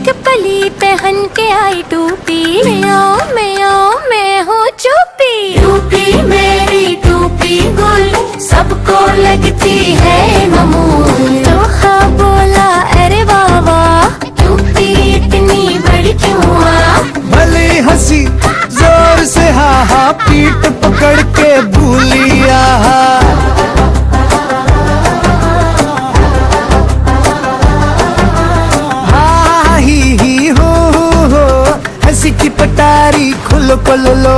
एक पली पहन के आई टूपी, मैं हूँ चुपी। टूपी मेरी टूपी गुल, सबको लगती है मामूल। तो हाँ बोला अरे वाह वाह, टूपी इतनी बड़ी क्यों आ। भले हंसी जोर से हा हा, पीठ पकड़ के भूलिया। हा ही हो, हंसी की पटारी खुलो खोलो लो।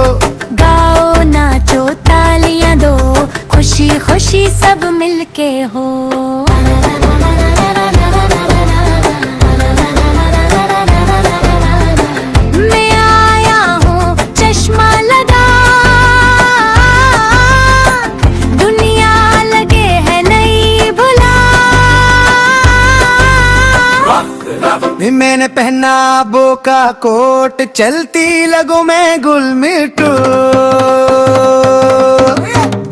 गाओ नाचो तालियां दो, खुशी खुशी सब मिलके हो। मैं आया हूँ चश्मा लगा, दुनिया लगे है नई भुला। मैंने पहना बो का कोट, चलती लगो मैं गुल मिटू।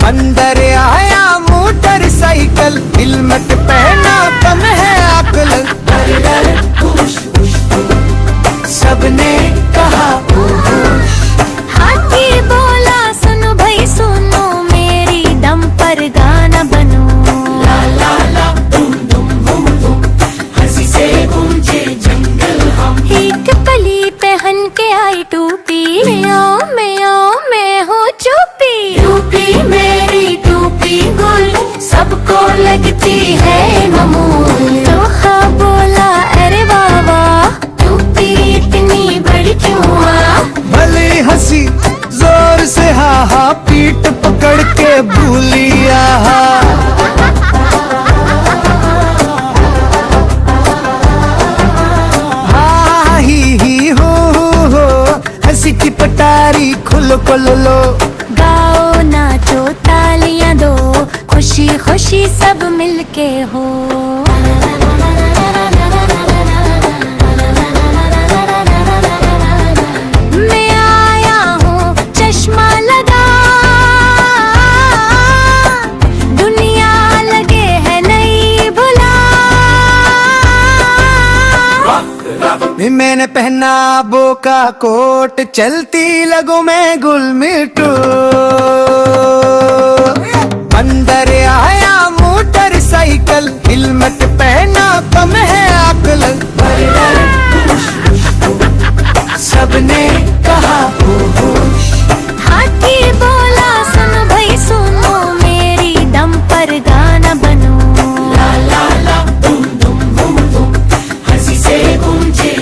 अंदर आया मोटरसाइकिल, हेलमेट पहना कम है अक्ल। सबने कहा हाथी बोला सुनो भाई सुनो, मेरी दम पर गाना बनो। ला ला ला दुम दुम बुम बुम, हंसी से गूंजे जंगल हम। एक पली पहन के आई टूपी, मैं हूँ चुपी। टूपी मेरी टूपी गुल, सबको लगती है मामूल। तो हाँ बोला अरे वाह वाह, टूपी इतनी बड़ी क्यों आ। भले हंसी जोर से हा हा, पीठ पकड़ के भूलिया। हा ही हो, हंसी की पटारी खुलो खोलो लो। गाओ नाचो तालियां दो, खुशी खुशी सब मिलके हो। मैं आया हूँ चश्मा लगा, दुनिया लगे है नई भुला। मैंने पहना बो का कोट, चलती लगो मैं गुल मिटू। अंदर आया मोटरसाइकिल, हेलमेट पहना कम है अक्ल। सबने कहा हाथी बोला सुनो भाई सुनो, मेरी दम पर गाना बनो। ला ला ला दुम दुम बुम बुम, हंसी से गूंजे